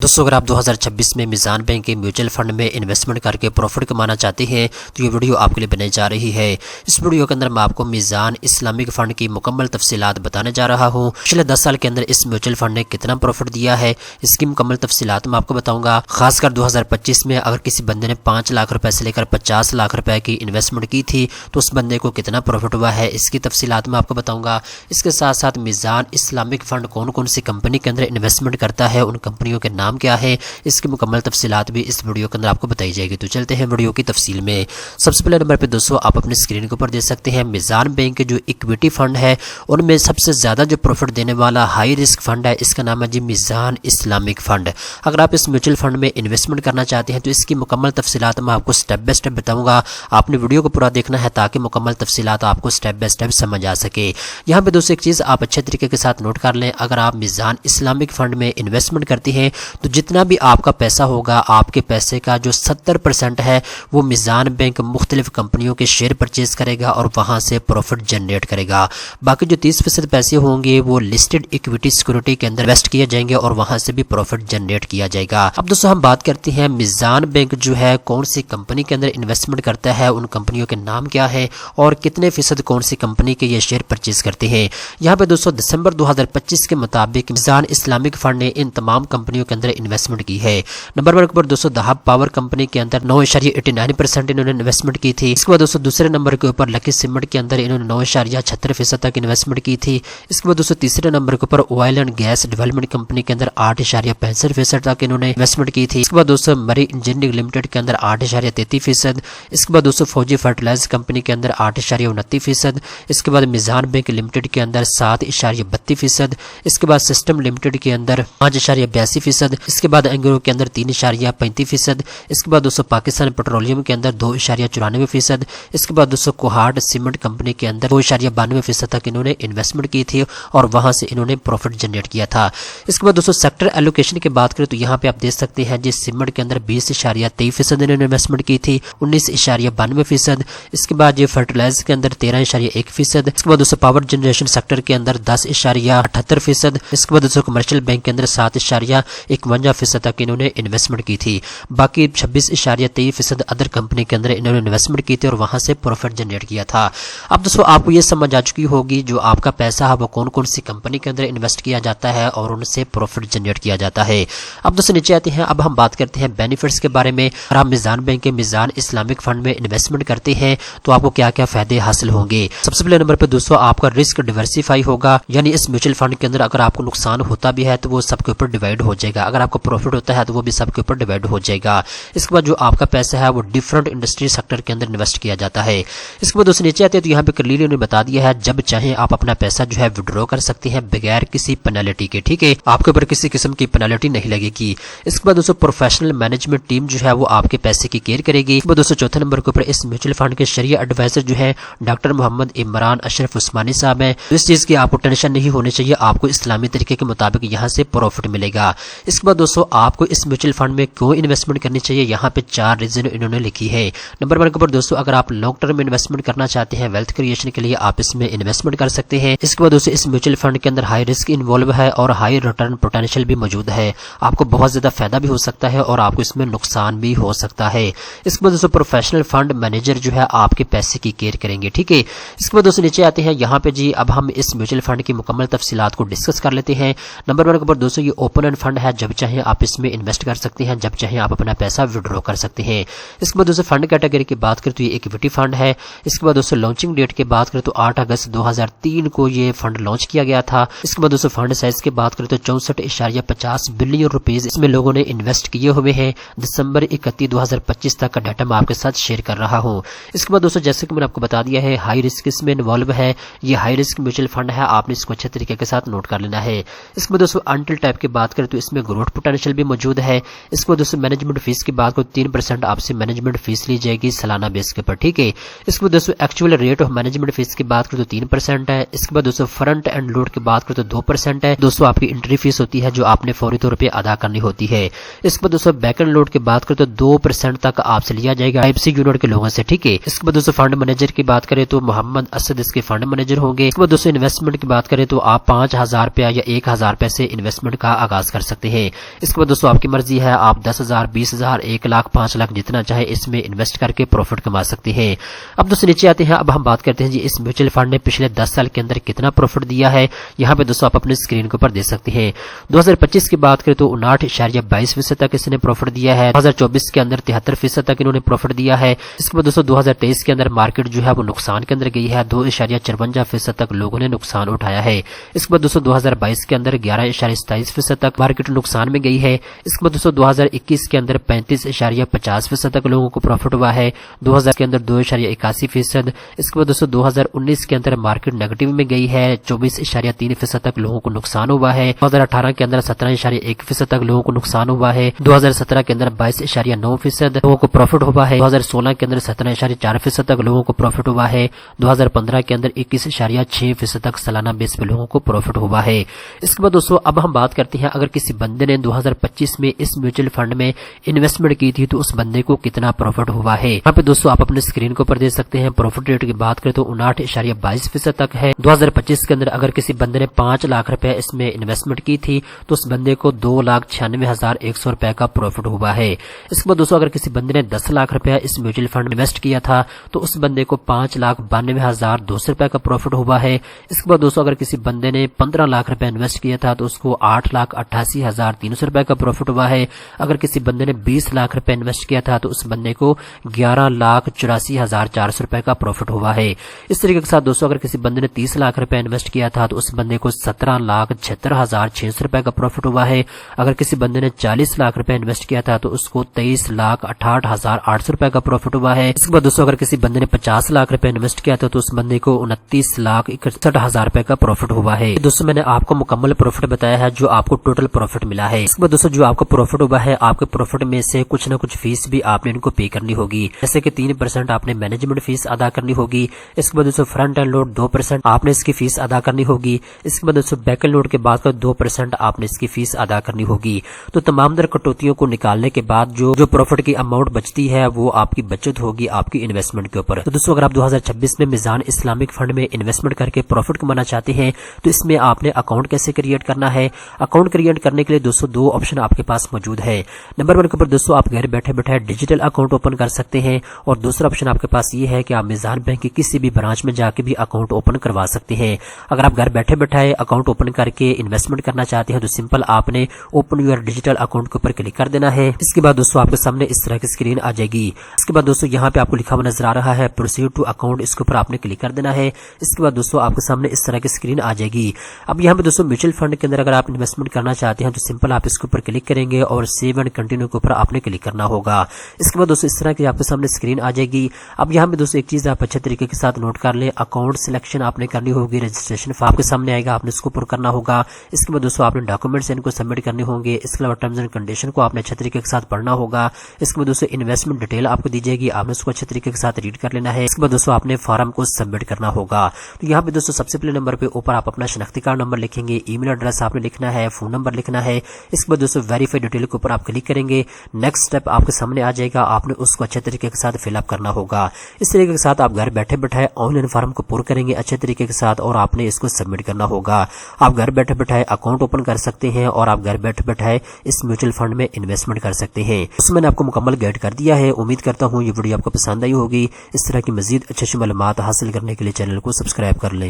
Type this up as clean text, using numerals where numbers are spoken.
दोस्तों अगर आप 2026 में मीज़ान बैंक के म्यूचुअल फंड में इन्वेस्टमेंट करके प्रॉफिट कमाना चाहते हैं तो ये वीडियो आपके लिए बनाई जा रही है। इस वीडियो के अंदर मैं आपको मीज़ान इस्लामिक फ़ंड की मुकम्मल तफसीलात बताने जा रहा हूँ। पिछले 10 साल के अंदर इस म्यूचुअल फंड ने कितना प्रॉफिट दिया है, इसकी मुकम्मल तफसीलात मैं आपको बताऊँगा। खासकर 2025 में अगर किसी बंदे ने 5 लाख रुपये से लेकर 50 लाख रुपये की इन्वेस्टमेंट की थी तो उस बंदे को कितना प्रॉफिट हुआ है, इसकी तफसीलात मैं आपको बताऊँगा। इसके साथ साथ मीज़ान इस्लामिक फ़ंड कौन कौन सी कंपनी के अंदर इन्वेस्टमेंट करता है, उन कंपनियों के नाम क्या है, इसकी मुकम्मल तफसीलात भी इस वीडियो के अंदर आपको बताई जाएगी। तो चलते हैं वीडियो की तफसील में। सबसे पहले नंबर पे दोस्तों आप अपने स्क्रीन के ऊपर देख सकते हैं मीज़ान बैंक के जो इक्विटी फंड है उनमें सबसे ज़्यादा जो प्रॉफिट देने वाला हाई रिस्क फंड है, इसका नाम है जी मीज़ान इस्लामिक फ़ंड। अगर आप इस म्यूचुअल फंड में इन्वेस्टमेंट करना चाहते हैं तो इसकी मुकम्मल तफसीलात मैं आपको स्टेप बाय स्टेप बताऊँगा। आपने वीडियो को पूरा देखना है ताकि मुकम्मल तफसीलात आपको स्टेप बाय स्टेप समझ आ सके। यहाँ पे दोस्तों एक चीज़ आप अच्छे तरीके के साथ नोट कर लें, अगर आप मीज़ान इस्लामिक फ़ंड में इन्वेस्टमेंट करती हैं तो जितना भी आपका पैसा होगा, आपके पैसे का जो 70% है वो मीज़ान बैंक मुख्तलिफ कंपनियों के शेयर परचेज करेगा और वहाँ से प्रॉफिट जनरेट करेगा। बाकी जो 30% पैसे होंगे वो लिस्टेड इक्विटी सिक्योरिटी के अंदर इन्वेस्ट किए जाएंगे और वहाँ से भी प्रॉफिट जनरेट किया जाएगा। अब दोस्तों हम बात करते हैं मीज़ान बैंक जो है कौन सी कंपनी के अंदर इन्वेस्टमेंट करता है, उन कंपनियों के नाम क्या है और कितने फीसद कौन सी कंपनी के ये शेयर परचेज करते हैं। यहाँ पे दोस्तों दिसंबर 2025 के मुताबिक मीज़ान इस्लामिक फ़ंड ने इन तमाम कंपनियों के अंदर इन्वेस्टमेंट की है। नंबर 1 पर दोस्तों दहाब पावर कंपनी के अंदर 9.89% इन्होंने इन्वेस्टमेंट की थी। इसके बाद दोस्तों दूसरे नंबर के ऊपर लकी सीमेंट के अंदर इन्होंने 9.76% तक इन्वेस्टमेंट की थी। इसके बाद दोस्तों तीसरे नंबर के ऊपर oil and gas development company के अंदर 8.65% तक इन्होंने इन्वेस्टमेंट की थी। इसके बाद दोस्तों मरी इंजीनियरिंग लिमिटेड के अंदर 8.33%। इसके बाद दोस्तों फौजी फर्टिलाइजर कंपनी के अंदर 8.29%। इसके बाद मीज़ान बैंक लिमिटेड के अंदर 7.32%। इसके बाद सिस्टम लिमिटेड के अंदर 5.82%। इसके बाद एंग्रो के अंदर 3.35%। इसके बाद दोस्तों पाकिस्तान पेट्रोलियम के अंदर 2.94%। इसके बाद दोस्तों कोहार्ड सीमेंट कंपनी के अंदर 2.92% तक इन्होंने इन्वेस्टमेंट की थी और वहां से इन्होंने प्रॉफिट जनरेट किया था। इसके बाद दोस्तों सेक्टर एलोकेशन की बात करें तो यहाँ पे आप देख सकते हैं जी सीमेंट के अंदर 20.23% इन्होंने इन्वेस्टमेंट की थी, 19.92%। इसके बाद ये फर्टिलाइजर के अंदर 13.1%। इसके बाद दोस्तों पावर जनरेशन सेक्टर के अंदर 10.78%। इसके बाद दोस्तों कमर्शियल बैंक के अंदर 7.51% तक इन्होंने इन्वेस्टमेंट की थी। बाकी 26.23% अदर कंपनी के अंदर इन्होंने इन्वेस्टमेंट की थी और वहां से प्रॉफिट जनरेट किया था। अब दोस्तों आपको ये समझ आ चुकी होगी जो आपका पैसा है वो कौन कौन सी कंपनी के अंदर इन्वेस्ट किया जाता है और उनसे प्रॉफिट जनरेट किया जाता है। अब दोस्तों नीचे आते हैं, अब हम बात करते हैं बेनिफिट्स के बारे में। अगर आप मीज़ान बैंक के मीज़ान इस्लामिक फंड में इन्वेस्टमेंट करते हैं तो आपको क्या क्या फायदे हासिल होंगे। सबसे पहले नंबर पर दोस्तों आपका रिस्क डिवर्सिफाई होगा, यानी इस म्यूचुअल फंड के अंदर अगर आपको नुकसान होता भी है तो वो सबके ऊपर डिवाइड हो जाएगा, अगर आपको प्रॉफिट होता है तो वो भी सबके ऊपर डिवाइड हो जाएगा। इसके बाद जो आपका पैसा है वो डिफरेंट इंडस्ट्री सेक्टर के अंदर इन्वेस्ट किया जाता है। इसके बाद दोस्तों नीचे आते हैं तो यहाँ पे क्लियरली उन्होंने बता दिया है जब चाहे आप अपना पैसा जो है विड्रॉ कर सकते हैं बगैर किसी पेनल्टी के, ठीक है, आपके ऊपर किसी किस्म की पेनल्टी नहीं लगेगी। इसके बाद दोस्तों प्रोफेशनल मैनेजमेंट टीम जो है वो आपके पैसे की केयर करेगी। इसके बाद दोस्तों चौथे नंबर के ऊपर इस म्यूचुअल फंड के शरिया एडवाइजर जो है डॉक्टर मोहम्मद इमरान अशरफ उस्मानी साहब है। इस चीज की आपको टेंशन नहीं होनी चाहिए, आपको इस्लामी तरीके के मुताबिक यहाँ से प्रॉफिट मिलेगा। इसके बाद दोस्तों आपको इस म्यूचुअल फंड में क्यों इन्वेस्टमेंट करनी चाहिए, यहाँ पे 4 रीजन इन्होंने लिखी है। नंबर 1 के ऊपर दोस्तों अगर आप लॉन्ग टर्म इन्वेस्टमेंट करना चाहते हैं वेल्थ क्रिएशन के लिए आप इसमें इन्वेस्टमेंट कर सकते हैं। इसके बाद दोस्तों इस म्यूचुअल फंड के अंदर हाई रिस्क इन्वॉल्व है और हाई रिटर्न पोटेंशियल भी मौजूद है, आपको बहुत ज्यादा फायदा भी हो सकता है और आपको इसमें नुकसान भी हो सकता है। इसके बाद दोस्तों प्रोफेशनल फंड मैनेजर जो है आपके पैसे की केयर करेंगे, ठीक है। इसके बाद दोस्तों नीचे आते हैं, यहाँ पे जी अब हम इस म्यूचुअल फंड की मुकम्मल तफसीलात को डिस्कस कर लेते हैं। नंबर 1 के ऊपर दोस्तों ये ओपन एंड फंड है, जब चाहे आप इसमें इन्वेस्ट कर सकते हैं, जब चाहे आप अपना पैसा विड्रॉ कर सकते हैं। इसके बाद दोस्तों फंड कैटेगरी की बात करें तो ये इक्विटी फंड है। इसके बाद दोस्तों लॉन्चिंग डेट की बात करें तो 8 अगस्त 2003 को ये फंड लॉन्च किया गया था। इसके बाद दोस्तों फंड साइज की बात करें तो 64.50 बिलियन रुपीज इसमें लोगों ने इन्वेस्ट किए हुए हैं। दिसंबर 31, 2025 तक का डाटा मैं आपके साथ शेयर कर रहा हूँ। इसके बाद दोस्तों जैसे कि मैंने आपको बता दिया है हाई रिस्क इसमें इन्वॉल्व है, ये हाई रिस्क म्यूचुअल फंड है, आपने इसको अच्छे तरीके के साथ नोट कर लेना है। इसके बाद दोस्तों अनटिल टाइप की बात करें तो इसमें ग्रोथ पोटेंशियल भी मौजूद है। इसके बाद दोस्तों मैनेजमेंट फीस की बात करें 3% आपसे मैनेजमेंट फीस ली जाएगी सालाना बेस के ऊपर, ठीक है। इसके बाद दोस्तों actual rate of management fees की बात करें तो 3% है। इसके बाद दोस्तों फ्रंट एंड लोड की बात करें तो 2% है। दोस्तों आपकी एंट्री फीस होती है जो आपने फौरी तौर पर अदा करनी होती है। इसके बाद दोस्तों बैक एंड लोड की बात करें तो 2% तक आपसे लिया जाएगा टाइप सी यूनिट के लोगों से, ठीक है। इसके बाद दोस्तों फंड मैनेजर की बात करें तो मोहम्मद असद इसके फंड मैनेजर होंगे। इसके बाद दोस्तों इन्वेस्टमेंट की बात करें तो आप 5,000 रुपया या 1,000 रुपए से इन्वेस्टमेंट का आगाज कर सकते हैं। اس کے بعد دوستوں آپ کی مرضی ہے، آپ 10,000 20,000 1 لاکھ 5 لاکھ جتنا چاہے اس میں انویسٹ کر کے پروفٹ کما سکتے ہیں۔ اب دوستوں نیچے آتے ہیں، اب ہم بات کرتے ہیں جی اس میوچل فنڈ نے پچھلے 10 سال کے اندر کتنا پروفٹ دیا ہے۔ یہاں پہ دوستوں آپ اپنے اسکرین کے اوپر دیکھ سکتے ہیں 2025 کی بات کریں تو 59.22% تک اس نے پروفٹ دیا ہے، 2024 کے اندر 73% تک انہوں نے پروفٹ دیا ہے۔ اس کے بعد دوستوں 2023 کے اندر مارکیٹ جو ہے وہ نقصان کے اندر گئی ہے، 2.54% تک لوگوں نے نقصان اٹھایا ہے۔ اس کے بعد دوستوں 2022 کے اندر 11.27% تک مارکیٹ نقصان میں گئی ہے۔ اس کے بعد دوستوں 2021 کے اندر 35.50% تک لوگوں کو پروفٹ ہوا ہے، 2000 کے اندر 2.81%۔ اس کے بعد دوستوں 2019 کے اندر مارکیٹ نیگیٹو میں گئی ہے، 24.3% تک لوگوں کو نقصان ہوا ہے، 2018 کے اندر 17.1% تک لوگوں کو نقصان ہوا ہے، 2017 کے اندر 22.9% لوگوں کو پروفٹ ہوا ہے، 2016 کے اندر 17.4% تک لوگوں کو پروفٹ ہوا ہے، 2015 کے اندر 21.6% تک سالانہ بیس پہ لوگوں کو پروفٹ ہوا ہے۔ اس کے بعد دوستوں اب ہم بات کرتے ہیں اگر کسی بندے نے 2025 میں اس میوچل فنڈ میں انویسٹمنٹ کی تھی تو اس بندے کو کتنا پروفٹ ہوا ہے۔ یہاں پہ دوستوں آپ اپنے اسکرین کے اوپر دیکھ سکتے ہیں، پروفٹ ریٹ کی بات کریں تو 59.22% تک ہے۔ 2025 کے اندر اگر کسی بندے نے 5 لاکھ روپے اس میں انویسٹمنٹ کی تھی تو اس بندے کو 2,96,100 روپے کا پروفٹ ہوا ہے۔ اس کے بعد دوستوں اگر کسی بندے نے 10 لاکھ روپے اس میوچل فنڈ میں انویسٹ کیا تھا تو اس بندے کو 5,92,200 روپے کا پروفٹ ہوا ہے۔ اس کے بعد دوستوں اگر کسی بندے نے 15 لاکھ روپے انویسٹ کیا تھا تو اس کو 8,88,300 روپے کا پروفٹ ہوا ہے۔ اگر کسی بندے نے 20 لاکھ روپے انویسٹ کیا تھا تو اس بندے کو 11,84,400 روپے کا پروفٹ ہوا ہے۔ اس طریقے کے ساتھ دوستوں اگر کسی بندے نے 30 لاکھ روپے انویسٹ کیا تھا تو اس بندے کو 17,76,600 روپے کا پروفٹ ہوا ہے۔ اگر کسی بندے نے 40 لاکھ روپے انویسٹ کیا تھا تو اس کو 23,68,800 روپے کا پروفٹ ہوا ہے۔ اس کے بعد دوستوں اگر کسی بندے نے 50 لاکھ روپے انویسٹ کیا تھا تو اس بندے کو 29,61,000 روپے کا پروفٹ ہوا ہے۔ دوستوں میں نے آپ کو مکمل پروفٹ بتایا ہے جو آپ کو ٹوٹل پروفٹ ملا ہے۔ اس کے بعد دوستوں جو آپ کو پروفٹ ہوا ہے، آپ کے پروفٹ میں سے کچھ نہ کچھ فیس بھی آپ نے ان کو پے کرنی ہوگی، جیسے کہ 3% آپ نے مینجمنٹ فیس ادا کرنی ہوگی۔ اس کے بعد دوستوں فرنٹ اینڈ لوڈ 2% آپ نے اس کی فیس ادا کرنی ہوگی۔ اس کے بعد دوستوں بیک اینڈ لوڈ کے بعد کا 2% آپ نے اس کی فیس ادا کرنی ہوگی۔ تو تمام در کٹوتیوں کو نکالنے کے بعد جو پروفٹ کی اماؤنٹ بچتی ہے وہ آپ کی بچت ہوگی آپ کی انویسٹمنٹ کے اوپر۔ تو دوستوں اگر آپ 2026 میں میزان اسلامک فنڈ میں انویسٹمنٹ کر کے پروفٹ کمانا چاہتے ہیں تو اس میں آپ نے اکاؤنٹ کیسے کریٹ کرنا ہے۔ اکاؤنٹ کریٹ کرنے کے لیے دوستوں 2 آپشن آپ کے پاس موجود ہے۔ نمبر 1 کے اوپر دوستوں آپ گھر بیٹھے بیٹھے ڈیجیٹل اکاؤنٹ اوپن کر سکتے ہیں، اور دوسرا آپشن آپ کے پاس یہ ہے کہ آپ میزان بینک کی کسی بھی برانچ میں جا کے بھی اکاؤنٹ اوپن کروا سکتے ہیں۔ اگر آپ گھر بیٹھے بیٹھے اکاؤنٹ اوپن کر کے انویسٹمنٹ کرنا چاہتے ہیں تو سمپل آپ نے اوپن یور ڈیجیٹل اکاؤنٹ کے اوپر کلک کر دینا ہے۔ اس کے بعد دوستوں آپ کے سامنے اس طرح کی اسکرین آ جائے گی۔ اس کے بعد دوستوں یہاں پہ آپ کو لکھا ہوا نظر آ رہا ہے پروسیڈ ٹو اکاؤنٹ، اس کے اوپر آپ نے کلک کر دینا ہے۔ اس کے بعد دوستوں آپ کے سامنے اس طرح کی اسکرین آ جائے گی۔ اب یہاں پہ دوستوں میوچل فنڈ کے اندر اگر آپ انویسٹمنٹ کرنا چاہتے ہیں تو سمپل آپ اس کے اوپر کلک کریں گے اور سیو اینڈ کنٹینیو کے اوپر آپ نے کلک کرنا ہوگا۔ اس کے بعد دوستوں اس طرح کی آپ کے سامنے اسکرین آ جائے گی۔ اب یہاں پہ دوستوں ایک چیز آپ اچھے طریقے کے ساتھ نوٹ کر لیں، اکاؤنٹ سلیکشن آپ نے کرنی ہوگی، رجسٹریشن فارم آپ کے سامنے آئے گا، آپ نے اس کو پر کرنا ہوگا۔ اس کے بعد دوستوں آپ نے ڈاکومنٹس ان کو سبمٹ کرنے ہوں گے۔ اس کے علاوہ ٹرمز اینڈ کنڈیشن کو آپ نے اچھے طریقے کے ساتھ پڑھنا ہوگا۔ اس کے بعد دوستوں انویسٹمنٹ ڈیٹیل آپ کو دی جائے گی، آپ نے اس کو اچھے طریقے کے ساتھ ریڈ کر لینا ہے۔ اس کے بعد دوستوں آپ نے فارم کو سبمٹ کرنا ہوگا۔ تو یہاں پہ دوستوں سب سے پہلے نمبر پہ اوپر آپ اپنا شناختی کارڈ نمبر لکھیں گے، ای میل ایڈریس آپ نے لکھنا ہے، فون نمبر لکھنا ہے۔ اس کے بعد دوستوں ویریفائی ڈیٹیل کے اوپر آپ کلک کریں گے، نیکسٹ اسٹیپ آپ کے سامنے آ جائے گا، آپ نے اس کو اچھے طریقے کے ساتھ فل اپ کرنا ہوگا۔ اس طریقے کے ساتھ آپ گھر بیٹھے بیٹھے آن لائن فارم کو پر کریں گے اچھے طریقے کے ساتھ، اور آپ نے اس کو سبمٹ کرنا ہوگا۔ آپ گھر بیٹھے بیٹھے اکاؤنٹ اوپن کر سکتے ہیں اور آپ گھر بیٹھے بیٹھے اس میوچل فنڈ میں انویسٹمنٹ کر سکتے ہیں۔ اس میں نے آپ کو مکمل گائیڈ کر دیا ہے، امید کرتا ہوں یہ ویڈیو آپ کو پسند آئی ہوگی۔ اس طرح کی مزید اچھی معلومات حاصل کرنے کے لیے چینل کو سبسکرائب کر لیں۔